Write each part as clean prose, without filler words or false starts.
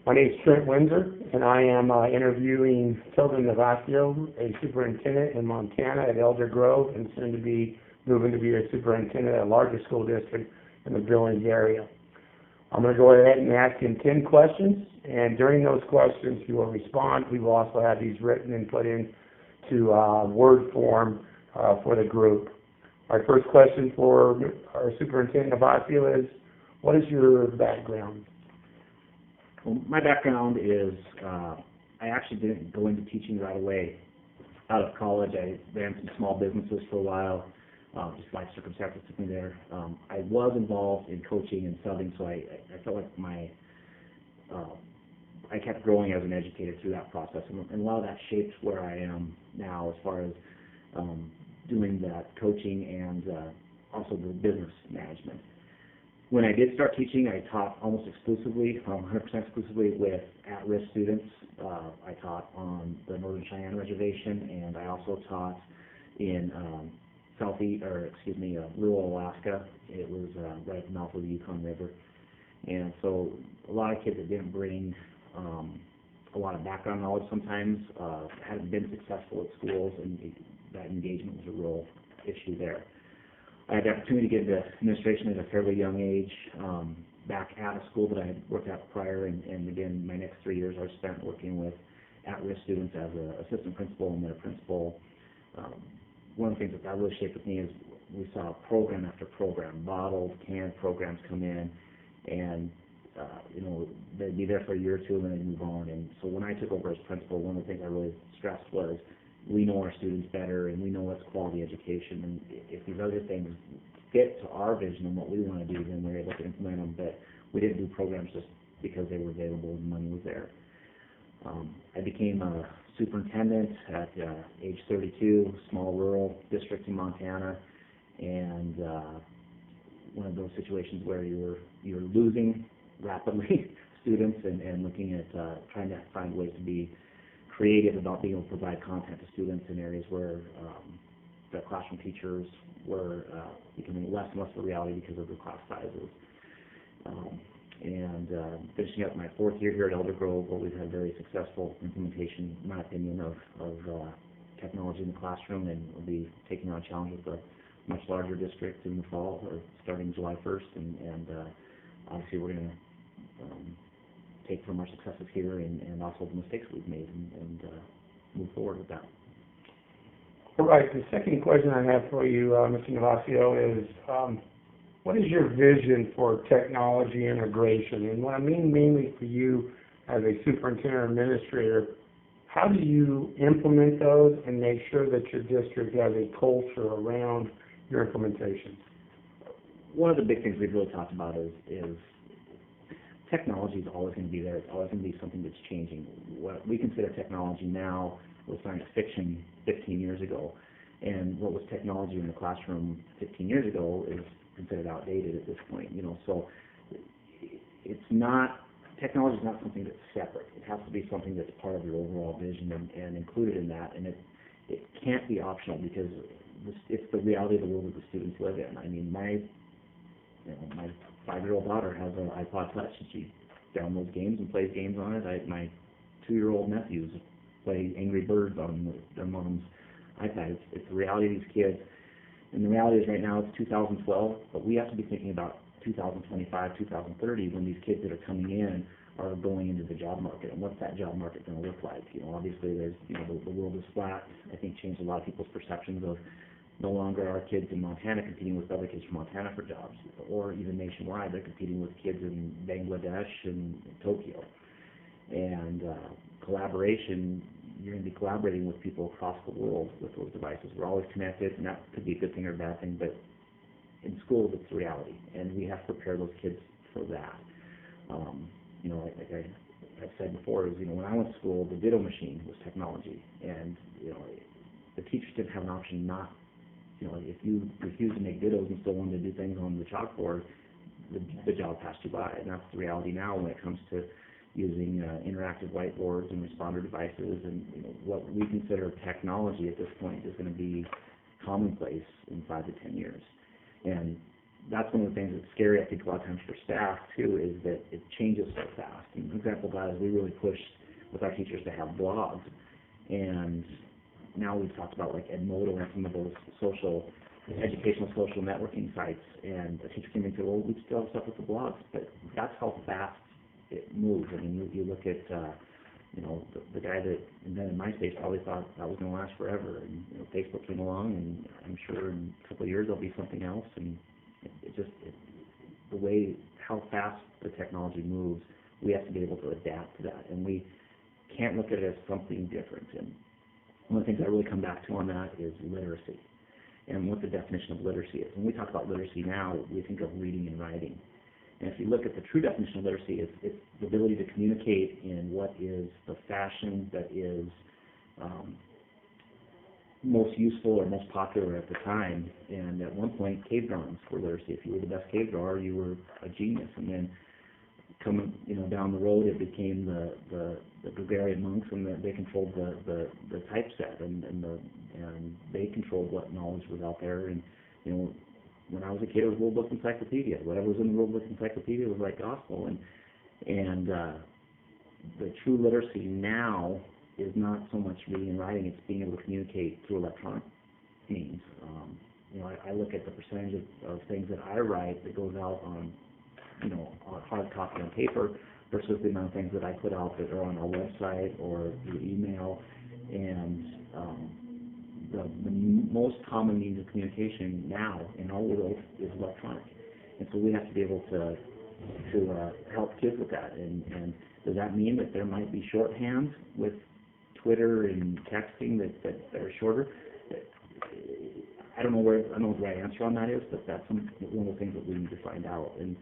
My name is Trent Windsor, and I am interviewing Tilden Navasio, a superintendent in Montana at Elder Grove, and soon to be moving to be a superintendent at a larger school district in the Billings area. I'm going to go ahead and ask him 10 questions, and during those questions he will respond. We will also have these written and put into word form for the group. Our first question for our Superintendent Navasio is, what is your background? Well, my background is, I actually didn't go into teaching right away. Out of college, I ran some small businesses for a while. Just life circumstances took me there. I was involved in coaching and subbing, so I felt like I kept growing as an educator through that process, and a lot of that shaped where I am now as far as doing that coaching and also the business management. When I did start teaching, I taught almost exclusively, 100% exclusively with at-risk students. I taught on the Northern Cheyenne Reservation, and I also taught in rural Alaska. It was right at the mouth of the Yukon River. And so a lot of kids that didn't bring a lot of background knowledge sometimes hadn't been successful at schools, and that engagement was a real issue there. I had the opportunity to get into administration at a fairly young age, back at a school that I had worked at prior, and again, my next 3 years I spent working with at-risk students as an assistant principal and their principal. One of the things that really shaped with me is we saw program after program, bottled, canned programs come in, and they'd be there for a year or two and then they'd move on. And so when I took over as principal, one of the things I really stressed was we know our students better and we know what's quality education, and if these other things fit to our vision and what we want to do, then we're able to implement them. But we didn't do programs just because they were available and money was there. I became a superintendent at age 32, small rural district in Montana, and one of those situations where you're losing rapidly students and looking at trying to find ways to be creative about being able to provide content to students in areas where the classroom teachers were becoming less and less of a reality because of the class sizes. Finishing up my 4th year here at Elder Grove, where we've had very successful implementation, in my opinion, of technology in the classroom, and we'll be taking on a challenge with a much larger district in the fall, or starting July 1st, and obviously we're going to take from our successes here and also the mistakes we've made and move forward with that. All right, the second question I have for you, Mr. Navasio, is what is your vision for technology integration? And what I mean mainly for you as a superintendent administrator, how do you implement those and make sure that your district has a culture around your implementation? One of the big things we've really talked about is technology is always going to be there. It's always going to be something that's changing. What we consider technology now was science fiction 15 years ago, and what was technology in the classroom 15 years ago is considered outdated at this point. So it's not, technology is not something that's separate. It has to be something that's part of your overall vision and included in that, and it can't be optional because it's the reality of the world that the students live in. I mean, my 5-year-old daughter has an iPod Touch, and she downloads games and plays games on it. My 2-year-old nephews play Angry Birds on their mom's iPad. It's the reality of these kids. And the reality is right now it's 2012, but we have to be thinking about 2025, 2030, when these kids that are coming in are going into the job market. And what's that job market going to look like? Obviously there's, the world is flat. I think changed a lot of people's perceptions of no longer are kids in Montana competing with other kids from Montana for jobs, or even nationwide. They're competing with kids in Bangladesh and Tokyo. And collaboration, you're going to be collaborating with people across the world with those devices. We're always connected, and that could be a good thing or a bad thing, but in schools it's reality, and we have to prepare those kids for that. Like I've said before, when I went to school, the ditto machine was technology, and the teachers didn't have an option not. If you refused to make dittos and still wanted to do things on the chalkboard, the job passed you by, and that's the reality now when it comes to using interactive whiteboards and responder devices, and what we consider technology at this point is going to be commonplace in 5 to 10 years. And that's one of the things that's scary, I think, a lot of times for staff, too, is that it changes so fast. And an example of that is we really pushed with our teachers to have blogs. And now we've talked about, like, Edmodo and some of those educational social networking sites. And a teacher came in and said, well, we still have stuff with the blogs. But that's how fast it moves. I mean, you look at, the guy that invented MySpace probably thought that was going to last forever. And, Facebook came along, and I'm sure in a couple of years there'll be something else. And the way, how fast the technology moves, we have to be able to adapt to that. And we can't look at it as something different. And one of the things I really come back to on that is literacy and what the definition of literacy is. When we talk about literacy now, we think of reading and writing. And if you look at the true definition of literacy, it's the ability to communicate in what is the fashion that is most useful or most popular at the time. And at one point, cave drawings were literacy. If you were the best cave drawer, you were a genius. And then coming, down the road, it became the Gregarian monks, and they controlled the typeset, and they controlled what knowledge was out there. And when I was a kid, it was World Book Encyclopedia. Whatever was in the World Book Encyclopedia was like gospel. And the true literacy now is not so much reading and writing; it's being able to communicate through electronic means. I look at the percentage of things that I write that goes out on hard copy on paper versus the amount of things that I put out that are on our website or through email. And the most common means of communication now in our world is electronic. And so we have to be able to help kids with that. And does that mean that there might be shorthand with Twitter and texting that are shorter? I don't know what the right answer on that is, but that's one of the things that we need to find out. And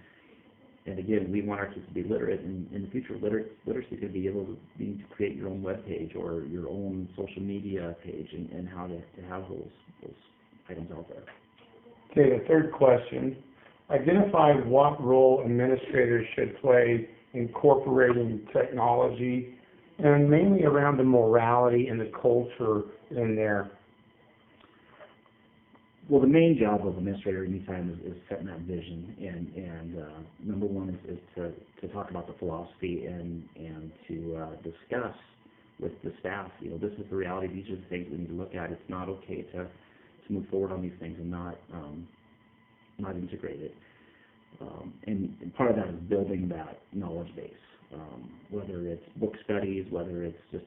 again, we want our kids to be literate, and in the future, literacy could be able to create your own web page or your own social media page, and how to have those items out there. Okay, the third question. Identify what role administrators should play incorporating technology, and mainly around the morality and the culture in there. Well, the main job of administrator anytime is setting that vision, and number one is to talk about the philosophy and to discuss with the staff. This is the reality. These are the things we need to look at. It's not okay to move forward on these things and not integrate it. And part of that is building that knowledge base, whether it's book studies, whether it's just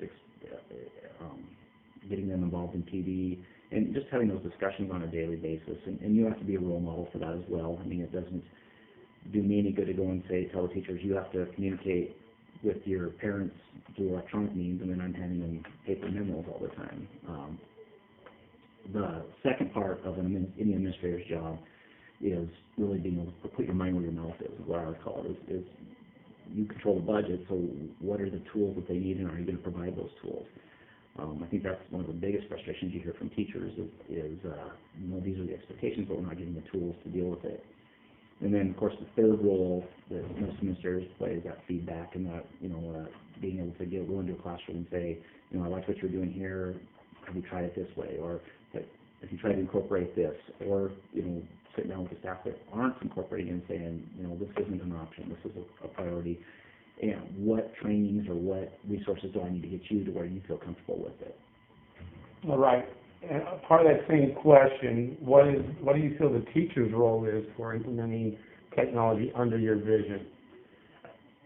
getting them involved in PD, and just having those discussions on a daily basis. And you have to be a role model for that as well. I mean, it doesn't do me any good to go and tell the teachers, you have to communicate with your parents through electronic means, and then I'm handing them paper memos all the time. The second part of any administrator's job is really being able to put your money where your mouth is what I would call it, is you control the budget, so what are the tools that they need, and are you going to provide those tools? I think that's one of the biggest frustrations you hear from teachers is these are the expectations, but we're not giving the tools to deal with it. And then, of course, the third role that most administrators play is that feedback, and that, being able to go into a classroom and say, I like what you're doing here, have you tried it this way, or if you try to incorporate this, or, sit down with the staff that aren't incorporating and saying, this isn't an option, this is a priority. And what trainings or what resources do I need to get you to where you feel comfortable with it? All right. And part of that same question, what do you feel the teacher's role is for implementing technology under your vision?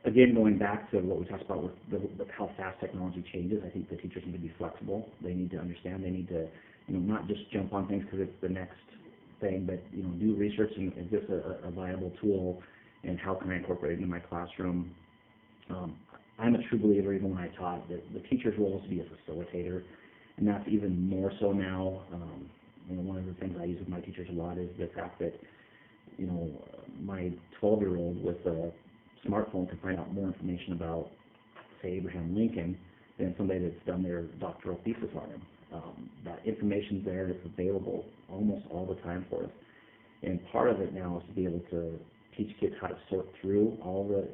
Again, going back to what we talked about with how fast technology changes, I think the teachers need to be flexible. They need to understand. They need to, not just jump on things because it's the next thing, but do research and is this a viable tool, and how can I incorporate it into my classroom? I'm a true believer, even when I taught, that the teacher's role is to be a facilitator, and that's even more so now. One of the things I use with my teachers a lot is the fact that, my 12-year-old with a smartphone can find out more information about, say, Abraham Lincoln than somebody that's done their doctoral thesis on him. That information's there, it's available almost all the time for us. And part of it now is to be able to teach kids how to sort through all the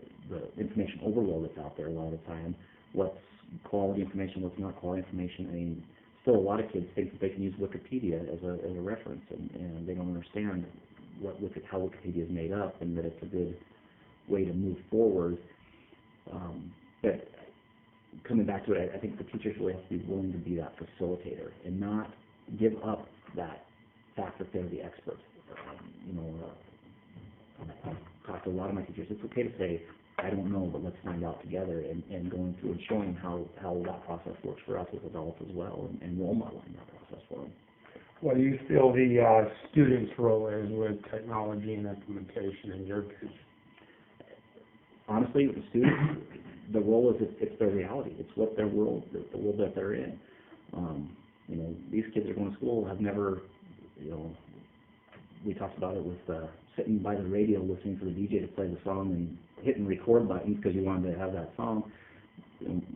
information overload that's out there a lot of the time. What's quality information, what's not quality information. I mean, still a lot of kids think that they can use Wikipedia as a reference, and they don't understand how Wikipedia is made up, and that it's a good way to move forward. But coming back to it, I think the teachers really have to be willing to be that facilitator and not give up that fact that they're the expert. I've talked to a lot of my teachers. It's okay to say, I don't know, but let's find out together, and going through and showing how that process works for us as adults as well, and role modeling that process for them. What do you feel the student's role is with technology and implementation in your business? Honestly, with the students, the role is it's their reality. It's what their world, the world that they're in. These kids are going to school, have never, we talked about it with sitting by the radio listening for the DJ to play the song and hitting record buttons because you wanted to have that song.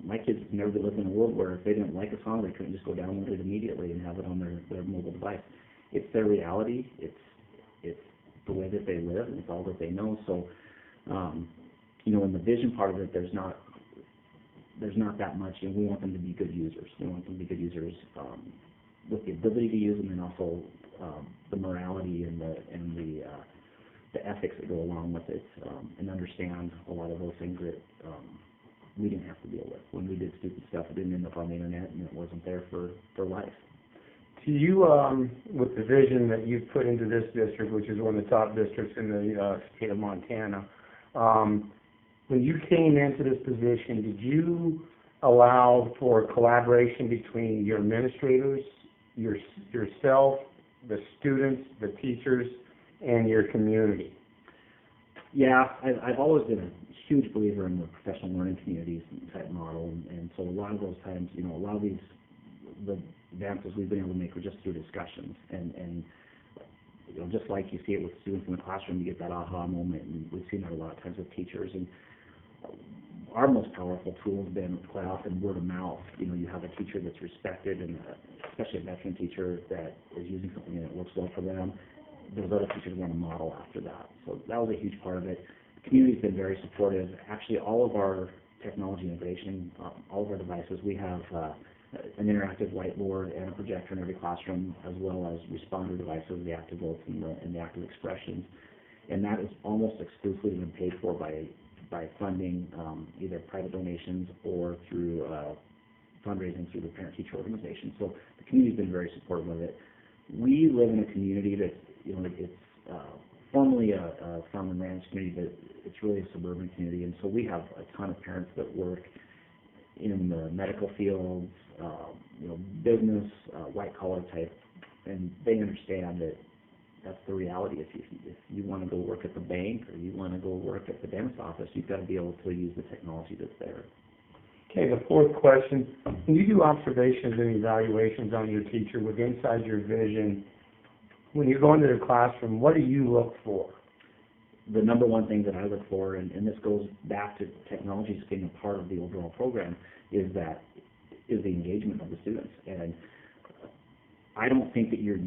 My kids have never been living in a world where if they didn't like a song, they couldn't just go download it immediately and have it on their mobile device. It's their reality. It's the way that they live, and it's all that they know. So, in the vision part of it, there's not that much, and we want them to be good users. We want them to be good users with the ability to use them, and also the morality and the ethics that go along with it, and understand a lot of those things that we didn't have to deal with. When we did stupid stuff, it didn't end up on the internet, and it wasn't there for life. Do you, with the vision that you've put into this district, which is one of the top districts in the state of Montana, when you came into this position, did you allow for collaboration between your administrators, yourself, the students, the teachers, and your community? Yeah, I've always been a huge believer in the professional learning communities type model, and so a lot of those times, a lot of the advances we've been able to make were just through discussions, and just like you see it with students in the classroom, you get that aha moment, and we've seen that a lot of times with teachers. And our most powerful tool has been quite often word of mouth. You have a teacher that's respected, and especially a veteran teacher that is using something and it works well for them. Those other teachers want to model after that. So that was a huge part of it. The community's been very supportive. Actually, all of our technology integration, all of our devices, we have an interactive whiteboard and a projector in every classroom, as well as responder devices, the active votes and the active expressions. And that is almost exclusively been paid for by funding, either private donations or through fundraising through the parent-teacher organization. So the community's been very supportive of it. We live in a community that, it's formerly a farm and ranch community, but it's really a suburban community, and so we have a ton of parents that work in the medical fields, business, white-collar type, and they understand that that's the reality. If you want to go work at the bank or you want to go work at the dentist's office, you've got to be able to use the technology that's there. Okay, the fourth question, when you do observations and evaluations on your teacher with inside your vision, when you go into the classroom, what do you look for? The number one thing that I look for, and this goes back to technology as being a part of the overall program, is the engagement of the students. And I don't think that you're